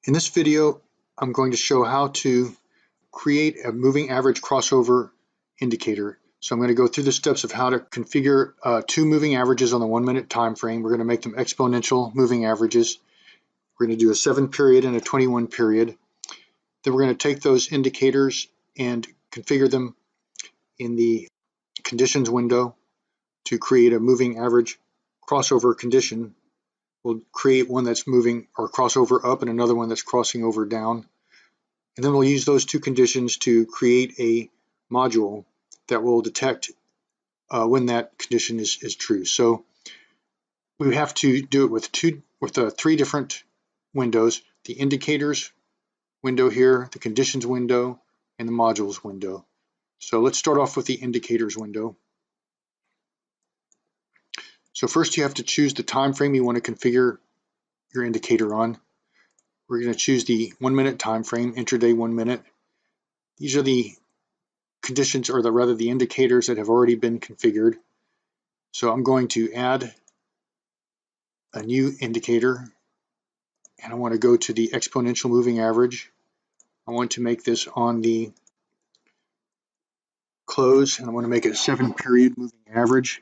In this video, I'm going to show how to create a moving average crossover indicator. So I'm going to go through the steps of how to configure two moving averages on the 1 minute time frame. We're going to make them exponential moving averages. We're going to do a 7 period and a 21 period. Then we're going to take those indicators and configure them in the conditions window to create a moving average crossover condition. We'll create one that's moving or crossover up and another one that's crossing over down. And then we'll use those two conditions to create a module that will detect when that condition is true. So we have to do it with three different windows: the indicators window here, the conditions window, and the modules window. So let's start off with the indicators window. So first you have to choose the time frame you want to configure your indicator on. We're going to choose the 1 minute time frame, intraday 1 minute. These are the conditions, or rather the indicators that have already been configured. So I'm going to add a new indicator, and I want to go to the exponential moving average. I want to make this on the close, and I want to make it a 7 period moving average.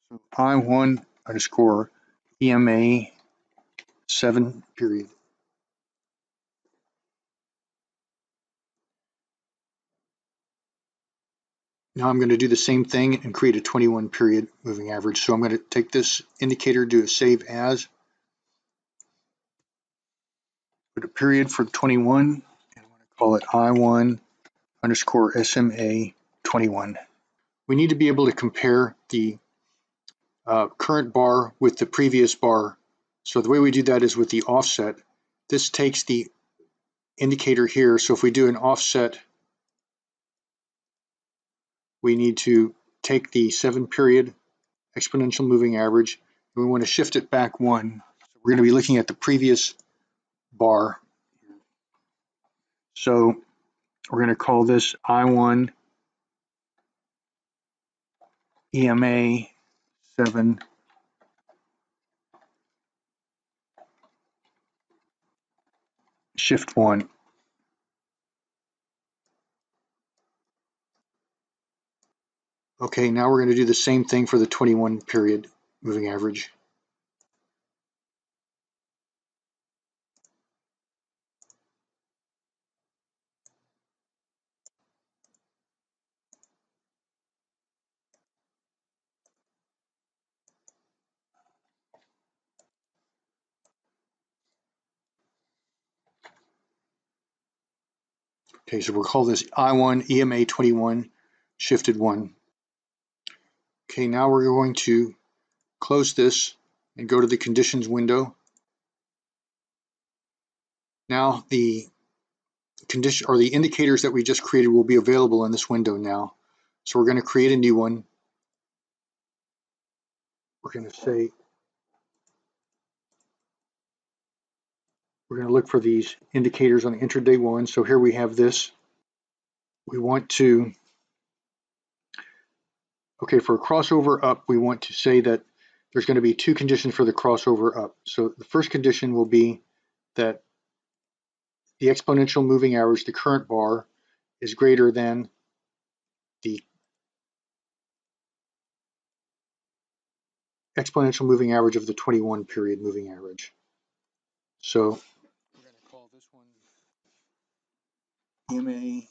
So I1 underscore EMA 7 period. Now I'm going to do the same thing and create a 21 period moving average. So I'm going to take this indicator, do a save as, put a period for 21, and I want to call it I1 underscore SMA 21. We need to be able to compare the current bar with the previous bar. So the way we do that is with the offset. This takes the indicator here. So if we do an offset, we need to take the 7 period exponential moving average, and we want to shift it back 1. So we're going to be looking at the previous bar. So we're going to call this I1 EMA 7 shift 1. Okay, now we're going to do the same thing for the 21 period moving average. Okay, so we'll call this I1 EMA 21 shifted 1. Okay, now we're going to close this and go to the conditions window. Now the condition or the indicators that we just created will be available in this window now. So we're going to create a new one. We're going to say we're going to look for these indicators on intraday 1. So here we have this. We want to, okay, for a crossover up, we want to say that there's going to be two conditions for the crossover up. So the first condition will be that the exponential moving average, the current bar, is greater than the exponential moving average of the 21 period moving average. So we're going to call this one EMA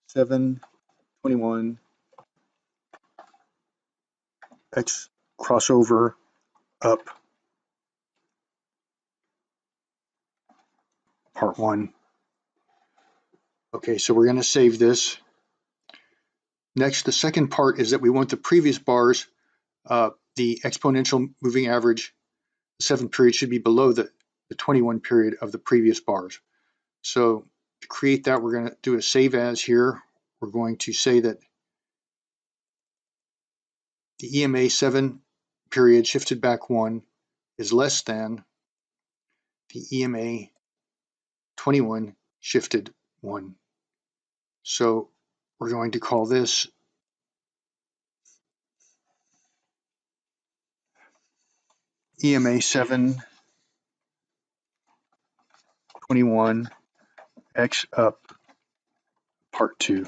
721 X crossover up part 1. Okay, so we're going to save this. Next, the second part is that we want the previous bars, the exponential moving average 7 period should be below the 21 period of the previous bars. So to create that, we're going to do a save as here. We're going to say that the EMA 7 period shifted back 1 is less than the EMA 21 shifted 1. So we're going to call this EMA 7 21 X up part 2.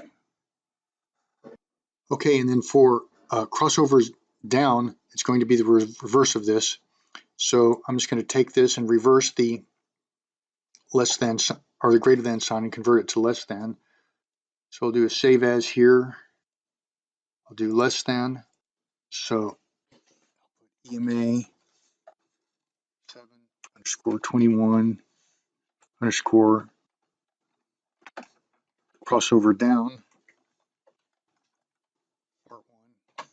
Okay, and then for crossovers down, it's going to be the reverse of this. So I'm just going to take this and reverse the less than or the greater than sign and convert it to less than. So I'll do a save as here. I'll do less than. So EMA 7 underscore 21 underscore crossover down part 1.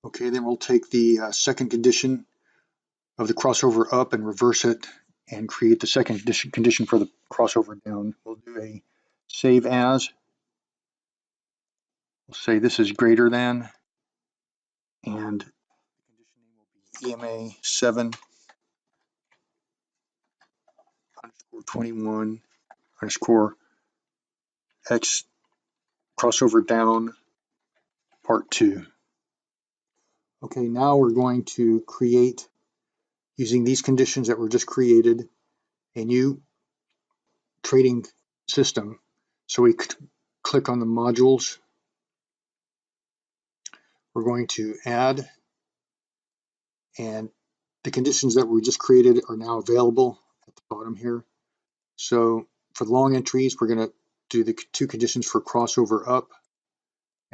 Okay, then we'll take the second condition of the crossover up and reverse it and create the second condition for the crossover down. We'll do a save as. We'll say this is greater than, and the condition name will be EMA 7 underscore 21 underscore X crossover down part 2. Okay, now we're going to create, using these conditions that were just created, a new trading system. So we click on the modules. We're going to add, and the conditions that we just created are now available at the bottom here. So for the long entries, we're going to do the 2 conditions for crossover up,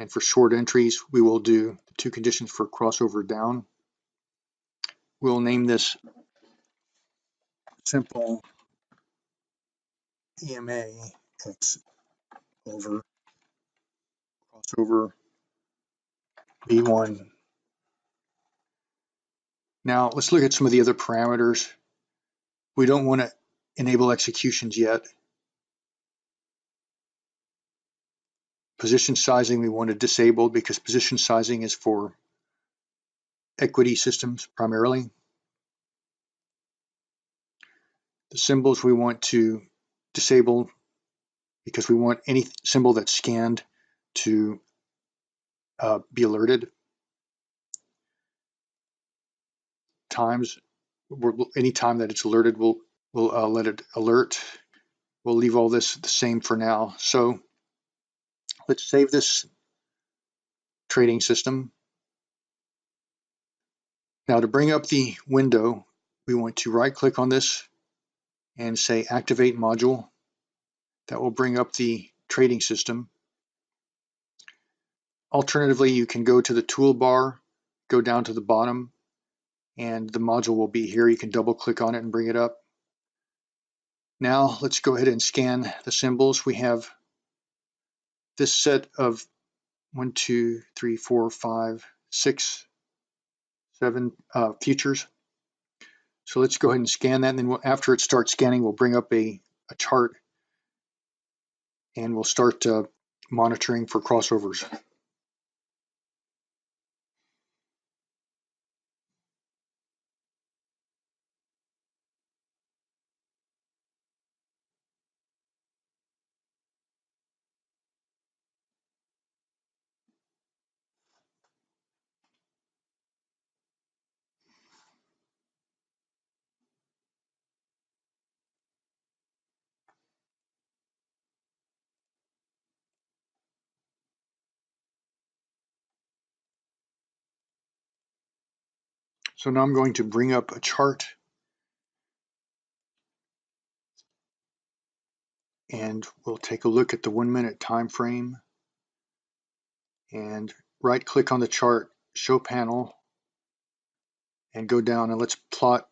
and for short entries, we will do the 2 conditions for crossover down. We'll name this simple EMA X over crossover B1. Now let's look at some of the other parameters. We don't want to enable executions yet. Position sizing we want to disable because position sizing is for equity systems primarily. The symbols we want to disable because we want any symbol that's scanned to be alerted. Times, any time that it's alerted, we'll let it alert. We'll leave all this the same for now. So let's save this trading system. Now to bring up the window, we want to right click on this and say activate module. That will bring up the trading system. Alternatively, you can go to the toolbar, go down to the bottom, and the module will be here. You can double click on it and bring it up. Now let's go ahead and scan the symbols. We have this set of 1, 2, 3, 4, 5, 6, 7 futures. So let's go ahead and scan that, and then after it starts scanning, we'll bring up a chart and we'll start monitoring for crossovers. So now I'm going to bring up a chart, and we'll take a look at the 1 minute time frame and right click on the chart, show panel, and go down and let's plot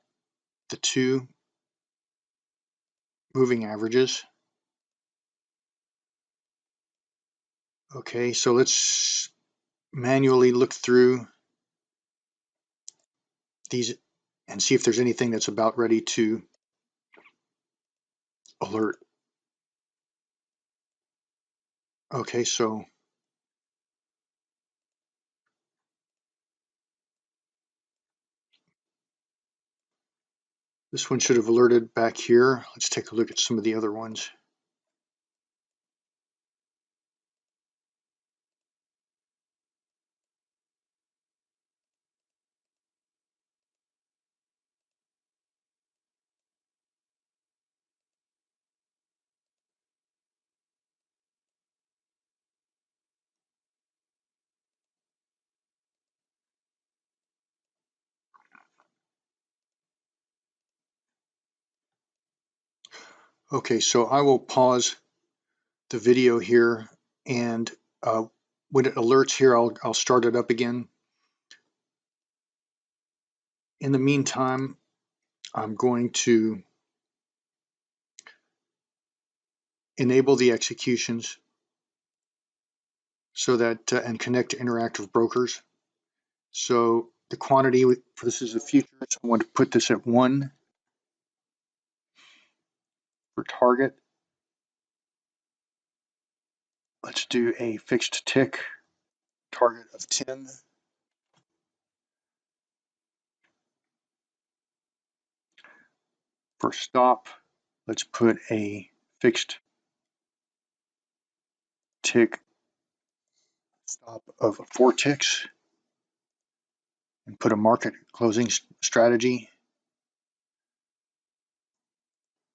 the 2 moving averages. Okay, so let's manually look through these and see if there's anything that's about ready to alert. Okay, so this one should have alerted back here. Let's take a look at some of the other ones. Okay, so I will pause the video here, and when it alerts here, I'll start it up again. In the meantime, I'm going to enable the executions so that and connect to interactive brokers. So the quantity for this is a futures. I want to put this at 1 for target. Let's do a fixed tick target of 10. For stop, let's put a fixed tick stop of 4 ticks and put a market closing strategy.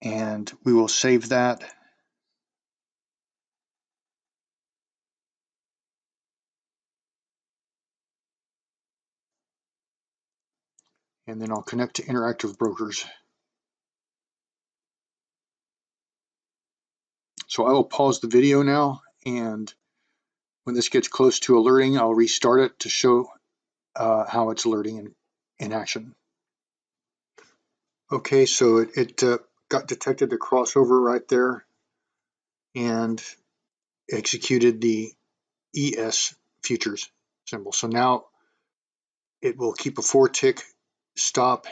And we will save that. And then I'll connect to interactive brokers. So I will pause the video now, and when this gets close to alerting, I'll restart it to show how it's alerting in action. Okay, so it got detected the crossover right there and executed the ES futures symbol. So now it will keep a 4 tick stop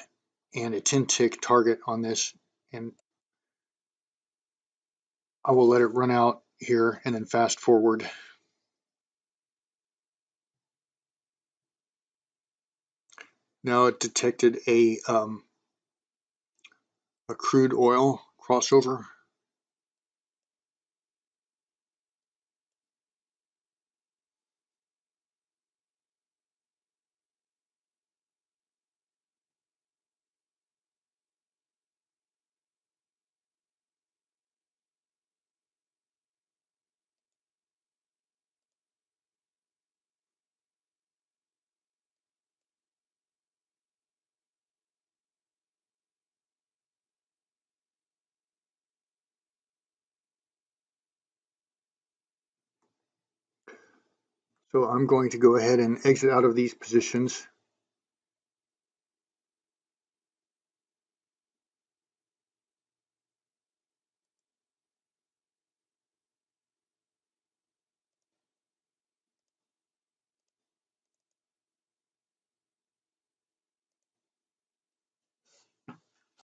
and a 10 tick target on this, and I will let it run out here and then fast forward. Now it detected a crude oil crossover. So I'm going to go ahead and exit out of these positions.